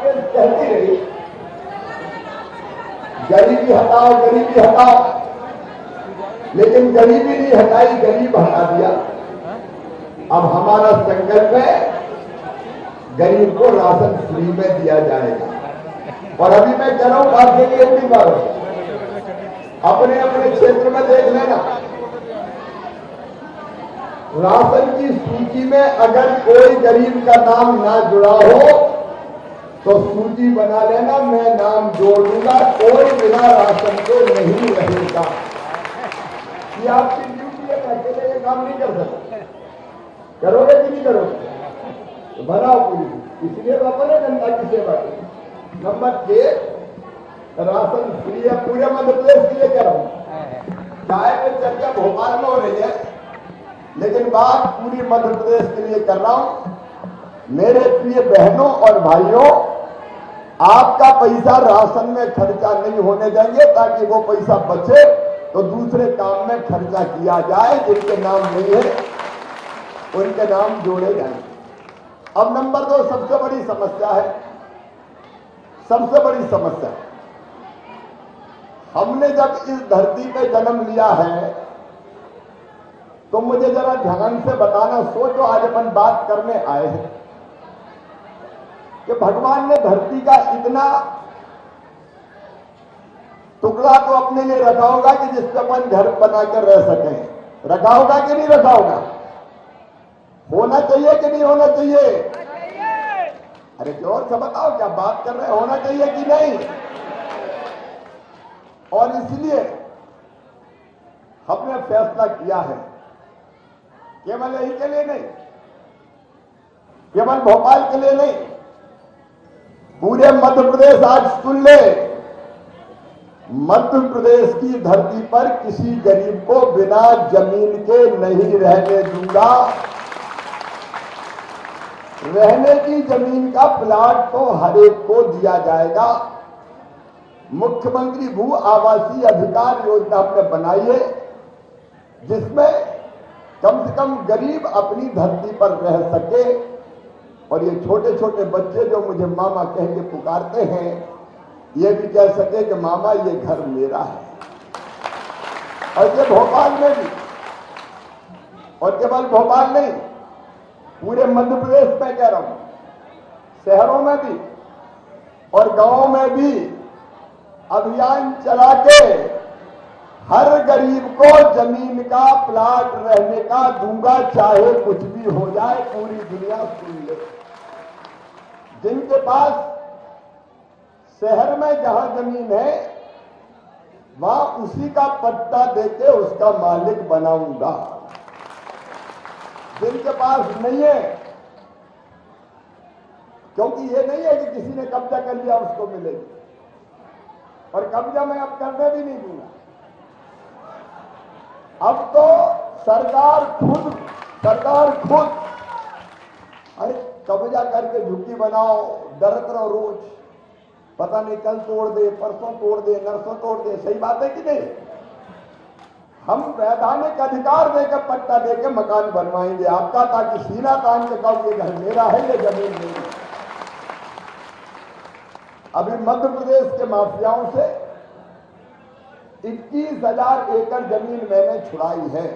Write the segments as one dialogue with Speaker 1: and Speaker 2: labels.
Speaker 1: कांग्रेस कहती रही गरीबी हटाओ, गरीबी हटाओ, लेकिन गरीबी नहीं हटाई, गरीब हटा दिया। अब हमारा संकल्प है गरीब को राशन फ्री में दिया जाएगा। और अभी मैं कह रहा हूं बात के लिए बार अपने अपने क्षेत्र में देख लेना, राशन की सूची में अगर कोई गरीब का नाम ना जुड़ा हो तो सूची बना लेना, मैं नाम जोड़ दूंगा, कोई बिना राशन के नहीं रहेगा। ये आपकी ड्यूटी है, अकेले ये काम नहीं कर सकते। करोगे कि नहीं करोगे? तो बनाओ पूरी, इसलिए तो अपने जनता की सेवा करें। नंबर 1 राशन फ्री है पूरे मध्य प्रदेश के लिए कह रहा हूं। चाहे तो चर्चा भोपाल में हो रही है, लेकिन बात पूरी मध्य प्रदेश के लिए कर रहा हूं। मेरे प्रिय बहनों और भाइयों, आपका पैसा राशन में खर्चा नहीं होने देंगे, ताकि वो पैसा बचे तो दूसरे काम में खर्चा किया जाए। जिनके नाम नहीं है उनके नाम जोड़े जाएंगे। अब नंबर 2 सबसे बड़ी समस्या है, सबसे बड़ी समस्या। हमने जब इस धरती पे जन्म लिया है तो मुझे जरा ध्यान से बताना, सोचो आज अपन बात करने आए हैं कि भगवान ने धरती का इतना टुकड़ा तो अपने लिए रखा होगा कि जिस पर अपन घर बनाकर रह सकें। रखा होगा कि नहीं रखा होगा? होना चाहिए कि नहीं होना चाहिए? अरे जोर से बताओ, क्या बात कर रहे हैं? होना चाहिए कि नहीं? और इसलिए हमने फैसला किया है, केवल यही के लिए नहीं, केवल भोपाल के लिए नहीं, पूरे मध्य प्रदेश आज सुन ले, मध्य प्रदेश की धरती पर किसी गरीब को बिना जमीन के नहीं रहने दूंगा। रहने की जमीन का प्लाट तो हर एक को दिया जाएगा। मुख्यमंत्री भू आवासीय अधिकार योजना हमने बनाई है, जिसमें कम से कम गरीब अपनी धरती पर रह सके। और ये छोटे छोटे बच्चे जो मुझे मामा कह के पुकारते हैं, ये भी कह सके कि मामा ये घर मेरा है। और ये भोपाल में भी, और केवल भोपाल नहीं, पूरे मध्य प्रदेश में कह रहा हूं, शहरों में भी और गांवों में भी अभियान चला के हर गरीब को जमीन का प्लाट रहने का दूंगा, चाहे कुछ भी हो जाए। पूरी दुनिया सुन ले। जिनके पास शहर में जहां जमीन है वहां उसी का पट्टा देके उसका मालिक बनाऊंगा। जिनके पास नहीं है, क्योंकि ये नहीं है कि किसी ने कब्जा कर लिया उसको मिलेगी, और कब्जा मैं अब करने भी नहीं दूंगा। अब तो सरकार खुद अरे कब्जा करके झुग्गी बनाओ, डरत रहो रोज, पता नहीं कल तोड़ दे, परसों तोड़ दे, नरसों तोड़ दे। सही बात है कि नहीं? हम वैधानिक अधिकार देकर पट्टा देकर मकान बनवाएंगे आपका, ताकि सीना तान के कहो ये घर मेरा है, ये जमीन मेरी है। अभी मध्य प्रदेश के माफियाओं से 21,000 एकड़ जमीन मैंने छुड़ाई है।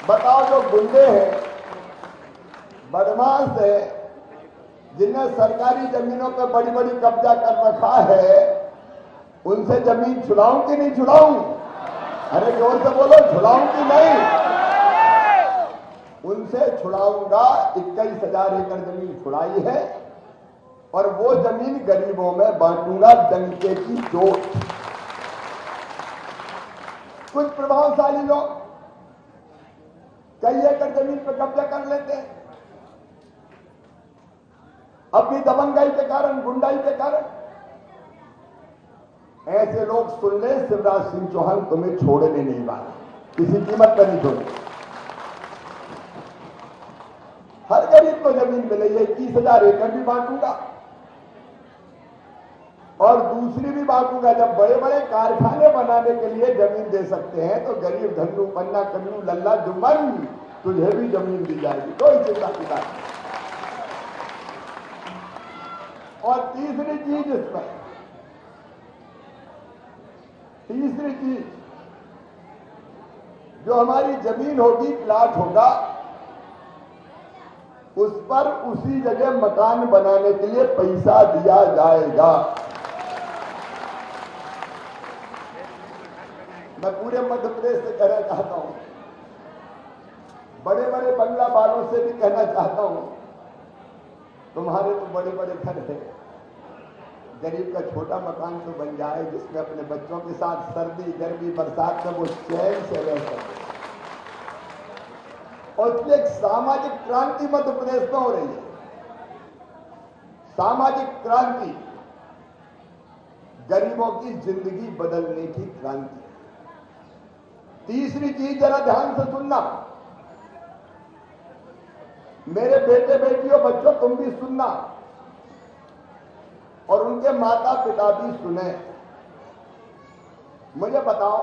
Speaker 1: बताओ, जो गुंडे हैं, बदमाश है, जिन्हें सरकारी जमीनों पर बड़ी बड़ी कब्जा कर रखा है, उनसे जमीन छुड़ाऊं कि नहीं छुड़ाऊं? अरे जोर से बोलो, छुड़ाऊं कि नहीं? उनसे छुड़ाऊंगा। 21,000 एकड़ जमीन छुड़ाई है, और वो जमीन गरीबों में बांटूंगा डंके की चोट। कुछ प्रभावशाली लोग कई एकड़ जमीन पर कब्जा कर लेते हैं, अपनी दबंगाई के कारण, गुंडाई के कारण। ऐसे लोग सुन ले, शिवराज सिंह चौहान तुम्हें छोड़ने नहीं वाला, किसी कीमत पर नहीं छोड़े। हर गरीब को जमीन मिलेगी। 21,000 एकड़ भी बांटूंगा और दूसरी भी बांटूंगा। जब बड़े बड़े कारखाने बनाने के लिए जमीन दे सकते हैं, तो गरीब धन्नू पन्ना कन्नू लल्ला जुम्मन तुझे भी जमीन दी जाएगी, कोई चिंता की बात नहीं। और तीसरी चीज जो हमारी जमीन होगी, प्लाट होगा, उस पर उसी जगह मकान बनाने के लिए पैसा दिया जाएगा। मैं पूरे मध्य प्रदेश से कहना चाहता हूं, बड़े बड़े बंगला वालों से भी कहना चाहता हूं, तुम्हारे तो बड़े बड़े घर हैं, गरीब का छोटा मकान तो बन जाए जिसमें अपने बच्चों के साथ सर्दी गर्मी बरसात में वो चैन से रह सके। और इसलिए एक सामाजिक क्रांति मध्य प्रदेश में हो रही है, सामाजिक क्रांति, गरीबों की जिंदगी बदलने की क्रांति। तीसरी चीज जरा ध्यान से सुनना, मेरे बेटे बेटियों बच्चों, तुम भी सुनना और उनके माता पिता भी सुने। मुझे बताओ,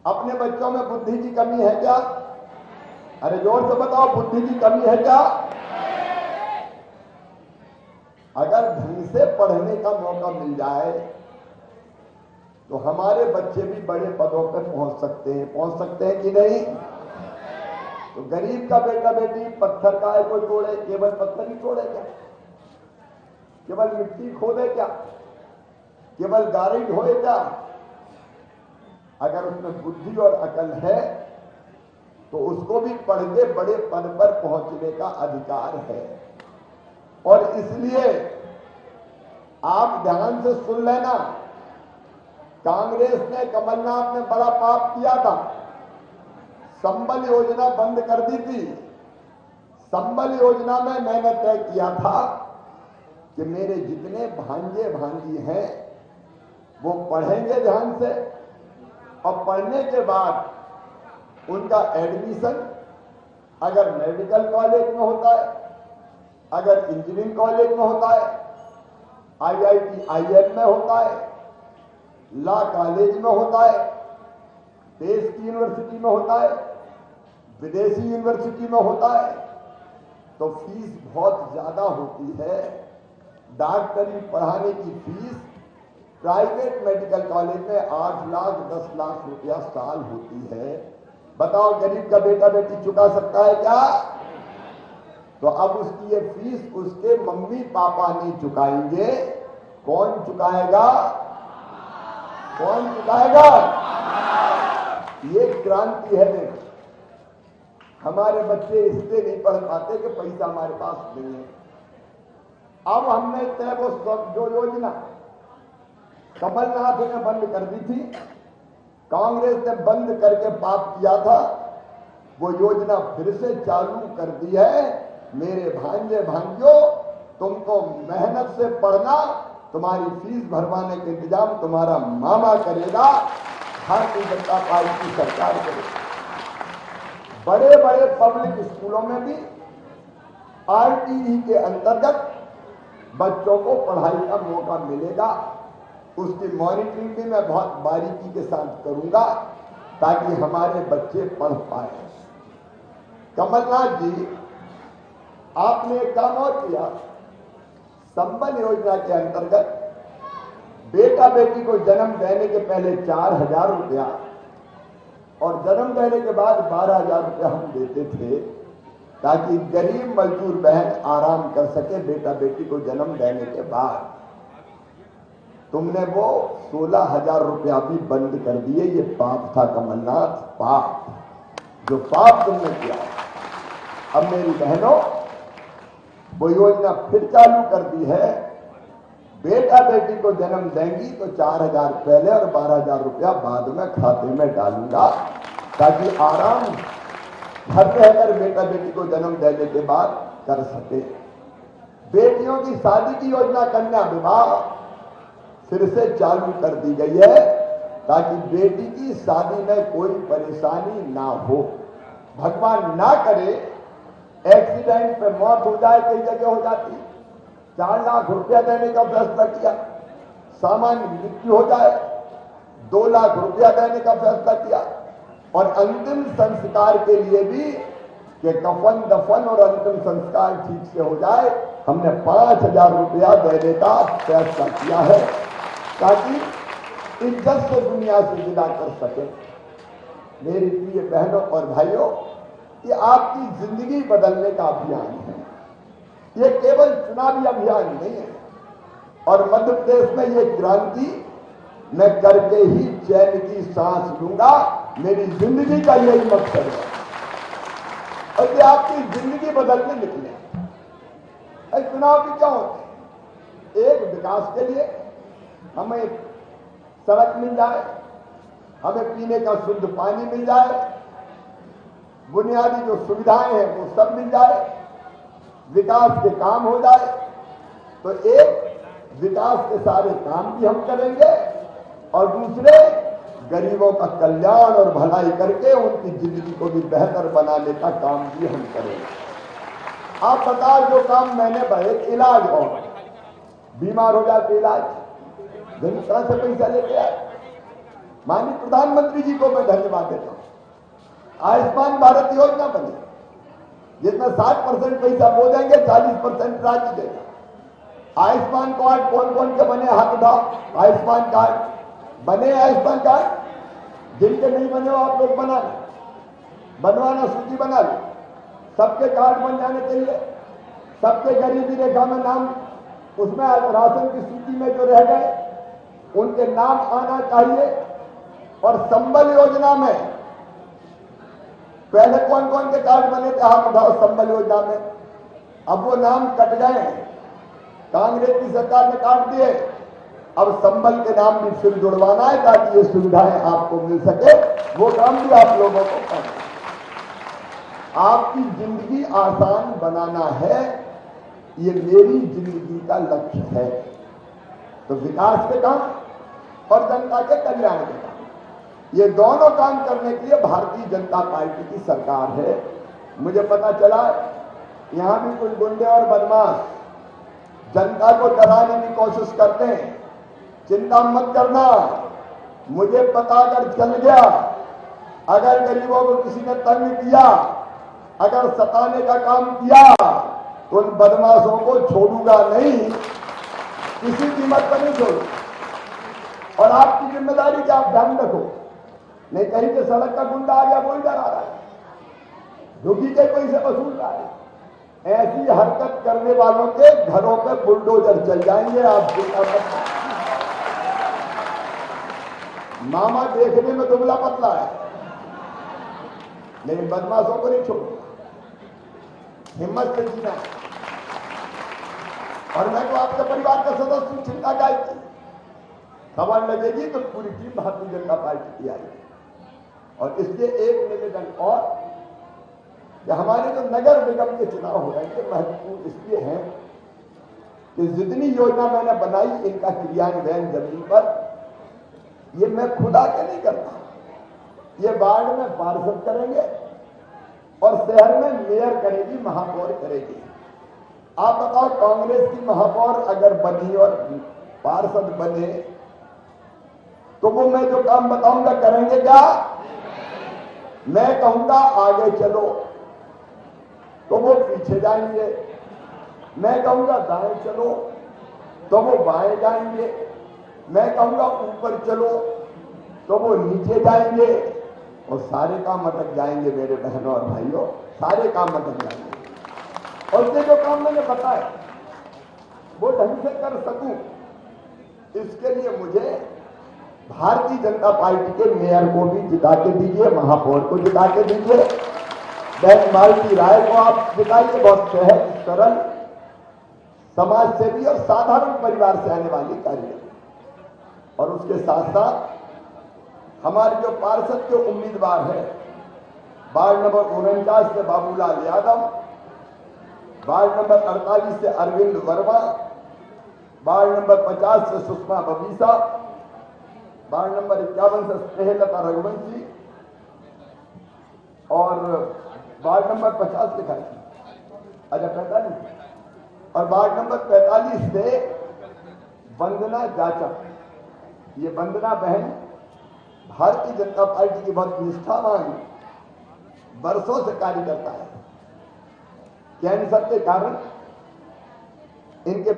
Speaker 1: अपने बच्चों में बुद्धि की कमी है क्या? अरे जोर से बताओ, बुद्धि की कमी है क्या? अगर ढंग से पढ़ने का मौका मिल जाए तो हमारे बच्चे भी बड़े पदों पर पहुंच सकते हैं कि नहीं? तो गरीब का बेटा बेटी पत्थर का है कोई तोड़े, केवल पत्थर ही तोड़े क्या? केवल मिट्टी खोदे क्या? केवल गारंट होए क्या? अगर उसमें बुद्धि और अकल है तो उसको भी पढ़ के बड़े पद पर पहुंचने का अधिकार है। और इसलिए आप ध्यान से सुन लेना, कांग्रेस ने, कमलनाथ ने बड़ा पाप किया था, संबल योजना बंद कर दी थी। संबल योजना में मैंने तय किया था कि मेरे जितने भांजे भांजी हैं वो पढ़ेंगे ध्यान से, और पढ़ने के बाद उनका एडमिशन अगर मेडिकल कॉलेज में होता है, अगर इंजीनियरिंग कॉलेज में होता है, IIT IIM में होता है, लॉ कॉलेज में होता है, देश की यूनिवर्सिटी में होता है, विदेशी यूनिवर्सिटी में होता है, तो फीस बहुत ज्यादा होती है। डॉक्टरी पढ़ाने की फीस प्राइवेट मेडिकल कॉलेज में 8 लाख 10 लाख रुपया साल होती है। बताओ, गरीब का बेटा बेटी चुका सकता है क्या? तो अब उसकी ये फीस उसके मम्मी पापा नहीं चुकाएंगे, कौन चुकाएगा? कौन चुकाएगा? ये क्रांति है। देखो, हमारे बच्चे इसलिए नहीं पढ़ पाते कि पैसा हमारे पास नहीं है। अब हमने तय वो जो योजना कमलनाथ ने बंद कर दी थी, कांग्रेस ने बंद करके पाप किया था, वो योजना फिर से चालू कर दी है। मेरे भांजे भांजियों, तुमको मेहनत से पढ़ना, तुम्हारी फीस भरवाने का इंतजाम तुम्हारा मामा करेगा, भारतीय जनता पार्टी की सरकार करेगी। बड़े बड़े पब्लिक स्कूलों में भी RTE के अंतर्गत बच्चों को पढ़ाई का मौका मिलेगा। उसकी मॉनिटरिंग भी मैं बहुत बारीकी के साथ करूंगा ताकि हमारे बच्चे पढ़ पाए। कमलनाथ जी, आपने एक काम और किया, संबल योजना के अंतर्गत बेटा बेटी को जन्म देने के पहले 4,000 रुपया और जन्म देने के बाद 12,000 रुपया हम देते थे ताकि गरीब मजदूर बहन आराम कर सके बेटा बेटी को जन्म देने के बाद। तुमने वो 16,000 रुपया भी बंद कर दिए। ये पाप था कमलनाथ, पाप, जो पाप तुमने किया। अब मेरी बहनों, वो योजना फिर चालू कर दी है। बेटा बेटी को जन्म देंगी तो 4,000 पहले और 12,000 रुपया बाद में खाते में डालूंगा ताकि आराम घर रहकर बेटा बेटी को जन्म देने के बाद कर सके। बेटियों की शादी की योजना, कन्या विवाह फिर से चालू कर दी गई है ताकि बेटी की शादी में कोई परेशानी ना हो। भगवान ना करे एक्सीडेंट पे मौत हो जाए, कई जगह हो जाती, 4 लाख रुपया देने का फैसला किया। सामान्य मृत्यु हो जाए, 2 लाख रुपया देने का फैसला किया। और अंतिम संस्कार के लिए भी कि कफन दफन और अंतिम संस्कार ठीक से हो जाए, हमने 5,000 रुपया देने का फैसला किया है ताकि इज्जत से दुनिया से विदा कर सके। मेरी प्रिय बहनों और भाइयों, ये आपकी जिंदगी बदलने का अभियान है, ये केवल चुनावी अभियान नहीं है। और मध्य प्रदेश में ये क्रांति मैं करके ही चैन की सांस लूंगा, मेरी जिंदगी का यही मकसद है। और ये आपकी जिंदगी बदलने निकले। चुनाव भी क्या होते हैं? एक विकास के लिए हमें सड़क मिल जाए, हमें पीने का शुद्ध पानी मिल जाए, बुनियादी जो सुविधाएं हैं वो सब मिल जाए, विकास के काम हो जाए। तो एक, विकास के सारे काम भी हम करेंगे और दूसरे, गरीबों का कल्याण और भलाई करके उनकी जिंदगी को भी बेहतर बनाने का काम भी हम करेंगे। आप बताओ, जो काम मैंने बढ़े, इलाज और बीमार हो जाते इलाज, गरीब कहां से पैसा लेके आए? माननीय प्रधानमंत्री जी को मैं धन्यवाद देता हूं। आयुष्मान भारत योजना बनी, जिसमें 60% पैसा वो देंगे, 40% राज्य देगा। आयुष्मान कार्ड कौन कौन के बने? हाथ उठाओ। आयुष्मान कार्ड बने? आयुष्मान कार्ड जिनके नहीं बने हो आप लोग बनवाना, सूची बना लो। सबके कार्ड बन जाने चाहिए, सबके गरीबी रेखा में नाम, उसमें राशन की सूची में जो रह गए उनके नाम आना चाहिए। और संबल योजना में पहले कौन कौन के कार्ड बने थे? हाथ उठाओ। संबल योजना में अब वो नाम कट गए, कांग्रेस की सरकार ने काट दिए। अब संबल के नाम भी फिर जुड़वाना है ताकि ये सुविधाएं आपको मिल सके। वो काम भी आप लोगों को करना। आपकी जिंदगी आसान बनाना है, ये मेरी जिंदगी का लक्ष्य है। तो विकास के काम और जनता के कल्याण के काम, ये दोनों काम करने के लिए भारतीय जनता पार्टी की सरकार है। मुझे पता चला यहां भी कुछ गुंडे और बदमाश जनता को डराने की कोशिश करते हैं। चिंता मत करना, मुझे पता अगर चल गया, अगर गरीबों को किसी ने तंग किया, अगर सताने का काम किया, तो उन बदमाशों को छोड़ूंगा नहीं, किसी कीमत पर नहीं छोड़ूंगा। और आपकी जिम्मेदारी क्या, आप ध्यान रखो, नहीं कहीं के सड़क का गुंडा आ गया, कोई डरा रहा है, झुकी के पैसे वसूल रहा है। ऐसी हरकत करने वालों के घरों पे बुलडोजर चल जाएंगे। आप चिंता मत। मामा देखने में दुबला पतला है, लेकिन बदमाशों को नहीं छोड़ो, हिम्मत से जीना। और मैं तो आपके परिवार का सदस्य हूं, चिंता क्या है? खबर लगेगी तो पूरी टीम भारतीय जनता पार्टी की आएगी। और इसके एक निवेदन और, कि हमारे जो नगर निगम के चुनाव हो रहे हैं महत्वपूर्ण इसलिए हैं कि जितनी योजना मैंने बनाई इनका क्रियान्वयन जमीन पर ये मैं खुद आके नहीं करता, ये वार्ड में पार्षद करेंगे और शहर में मेयर करेगी, महापौर करेगी। आप बताओ, कांग्रेस की महापौर अगर बनी और पार्षद बने तो वो मैं जो काम बताऊंगा करेंगे क्या? मैं कहूंगा आगे चलो तो वो पीछे जाएंगे, मैं कहूंगा दाएं चलो तो वो बाएं जाएंगे, मैं कहूंगा ऊपर चलो तो वो नीचे जाएंगे, और सारे काम अटक जाएंगे। मेरे बहनों और भाइयों, सारे काम अटक जाएंगे। और ये जो काम मैंने बताया वो ढंग से कर सकूं, इसके लिए मुझे भारतीय जनता पार्टी के मेयर को भी जिता के दीजिए, महापौर को जिता के दीजिए, बहन मालती राय को आप जिताइए। बहुत सहज, सरल, समाज सेवी और साधारण परिवार से आने वाली कार्यकर्ता। और उसके साथ साथ हमारे जो पार्षद के उम्मीदवार हैं, वार्ड नंबर 49 से बाबूलाल यादव, वार्ड नंबर 48 से अरविंद वर्मा, वार्ड नंबर 50 से सुषमा बबीसा, वार्ड नंबर 51 से स्नेहलता रघुवंशी, और वार्ड नंबर 50 लिखा है, अच्छा 45, और वार्ड नंबर 45 से वंदना जाचक। ये वंदना बहन भारतीय जनता पार्टी की बहुत निष्ठावान, वर्षों से कार्य करता है। कैंसर के कारण इनके